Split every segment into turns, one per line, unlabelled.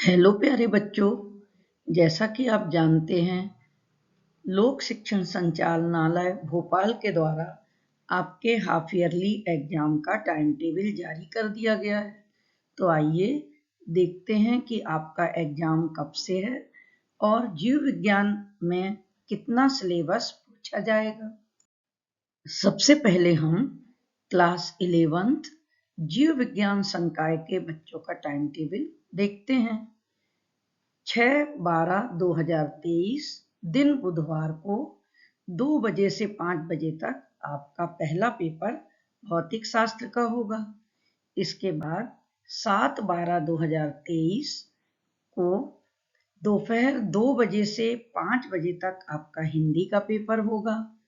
Hello प्यारे बच्चों, जैसा कि आप जानते हैं, लोक शिक्षण संचालनालय भोपाल के द्वारा आपके हाफ ईयरली एग्जाम का टाइम टेबल जारी कर दिया गया है। तो आइए देखते हैं कि आपका एग्जाम कब से है और जीव विज्ञान में कितना सिलेबस पूछा जाएगा। सबसे पहले हम क्लास 11th जीव विज्ञान संकाय के बच्चों का टाइम टेबल देखते हैं। 6/12/2023 दिन बुधवार को 2 बजे से 5 बजे तक आपका पहला पेपर भौतिक शास्त्र का होगा। इसके बाद 7/12/2023 को दोपहर 2 बजे से 5 बजे तक आपका हिंदी का पेपर होगा।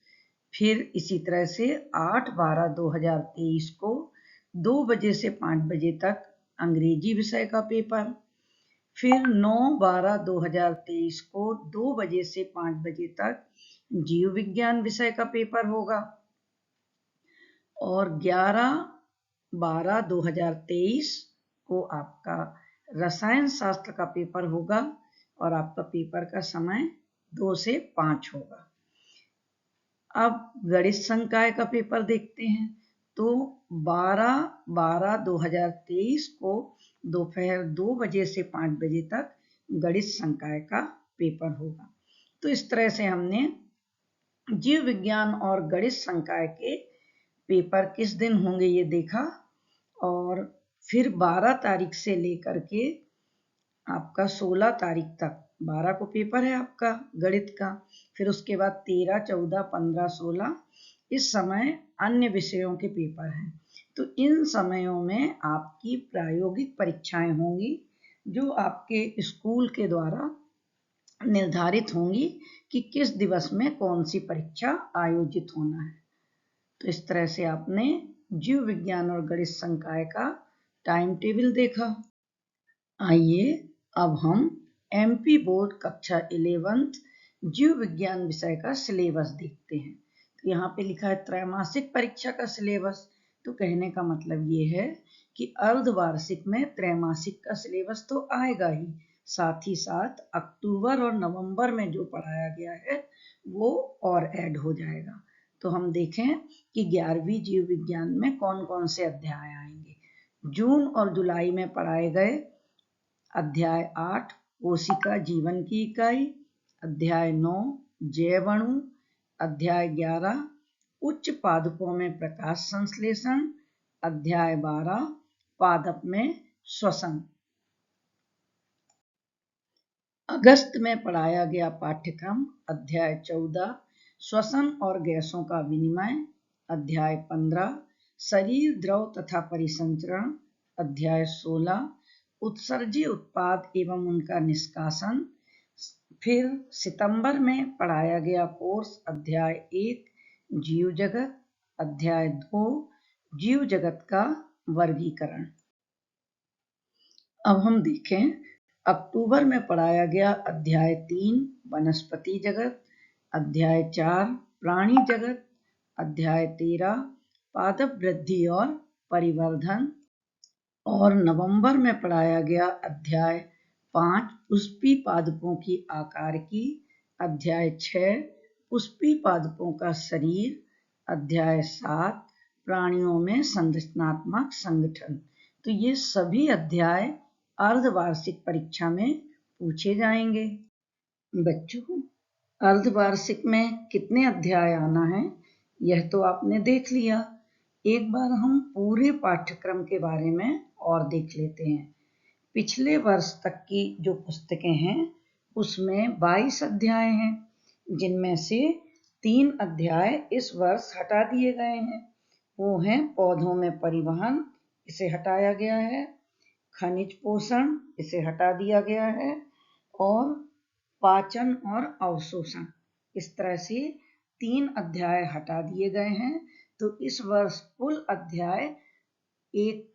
फिर इसी तरह से 8/12/2023 को 2 बजे से 5 बजे तक अंग्रेजी विषय का पेपर। फिर 9/12/2023 को 2 बजे से 5 बजे तक जीव विज्ञान विषय का पेपर होगा और 11/12/2023 को आपका रसायन शास्त्र का पेपर होगा और आपका पेपर का समय 2 से 5 होगा। अब गणित संकाय का पेपर देखते हैं। तो 12/12/2023 को दोपहर 2 बजे से 5 बजे तक गणित संकाय का पेपर होगा। तो इस तरह से हमने जीव विज्ञान और गणित संकाय के पेपर किस दिन होंगे ये देखा और फिर 12 तारीख से लेकर के आपका 16 तारीख तक 12 को पेपर है आपका गणित का। फिर उसके बाद 13, 14, 15, 16 इस समय अन्य विषयों के पेपर हैं। तो इन समयों में आपकी प्रायोगिक परीक्षाएं होंगी जो आपके स्कूल के द्वारा निर्धारित होंगी कि किस दिवस में कौन सी परीक्षा आयोजित होना है। तो इस तरह से आपने जीव विज्ञान और गणित संकाय का टाइम टेबल देखा। आइए अब हम एमपी बोर्ड कक्षा 11th जीव विज्ञान विषय का सिलेबस देखते हैं। तो यहाँ पे लिखा है त्रैमासिक परीक्षा का सिलेबस। तो कहने का मतलब ये है कि अर्धवार्षिक में त्रैमासिक का सिलेबस तो आएगा ही, साथ ही साथ अक्टूबर और नवंबर में जो पढ़ाया गया है वो और ऐड हो जाएगा। तो हम देखें कि 11वीं जीव विज्ञान में कौन कौन से अध्याय आएंगे। जून और जुलाई में पढ़ाए गए अध्याय 8 कोशिका जीवन की इकाई, अध्याय 9 जैवाणु, अध्याय 11 उच्च पादपों में प्रकाश संश्लेषण, अध्याय 12 पादप में श्वसन। अगस्त में पढ़ाया गया पाठ्यक्रम अध्याय 14 श्वसन और गैसों का विनिमय, अध्याय 15 शरीर द्रव तथा परिसंचरण, अध्याय 16 उत्सर्जी उत्पाद एवं उनका निष्कासन। फिर सितंबर में पढ़ाया गया कोर्स अध्याय 1 जीव जगत, अध्याय 2 जीव जगत का वर्गीकरण। अब हम देखें अक्टूबर में पढ़ाया गया अध्याय 3 वनस्पति जगत, अध्याय 4 प्राणी जगत, अध्याय 13 पादप वृद्धि और परिवर्धन और नवंबर में पढ़ाया गया अध्याय 5 पुष्पी पादपों की आकार की, अध्याय 6 पुष्पी पादपों का शरीर, अध्याय 7 प्राणियों में संरचनात्मक संगठन। तो ये सभी अध्याय अर्धवार्षिक परीक्षा में पूछे जाएंगे। बच्चों, अर्धवार्षिक में कितने अध्याय आना है यह तो आपने देख लिया। एक बार हम पूरे पाठ्यक्रम के बारे में और देख लेते हैं। पिछले वर्ष तक की जो पुस्तकें हैं उसमें 22 अध्याय हैं, जिनमें से 3 अध्याय इस वर्ष हटा दिए गए हैं। वो हैं पौधों में परिवहन, इसे हटाया गया है, खनिज पोषण, इसे हटा दिया गया है, और पाचन और अवशोषण। इस तरह से 3 अध्याय हटा दिए गए हैं। तो इस वर्ष कुल अध्याय 1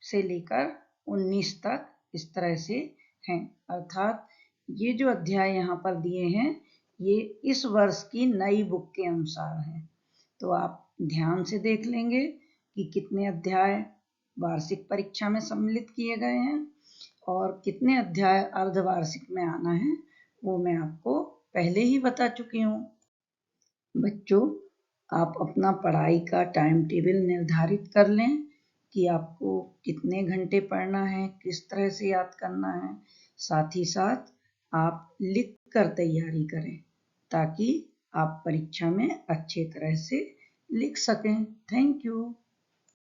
से लेकर 19 तक इस तरह से हैं। अर्थात ये जो अध्याय यहाँ पर दिए हैं ये इस वर्ष की नई बुक के अनुसार हैं। तो आप ध्यान से देख लेंगे कि कितने अध्याय वार्षिक परीक्षा में सम्मिलित किए गए हैं और कितने अध्याय अर्धवार्षिक में आना है वो मैं आपको पहले ही बता चुकी हूँ। बच्चों, आप अपना पढ़ाई का टाइम टेबल निर्धारित कर लें कि आपको कितने घंटे पढ़ना है, किस तरह से याद करना है। साथ ही साथ आप लिख कर तैयारी करें ताकि आप परीक्षा में अच्छे तरह से लिख सकें। Thank you.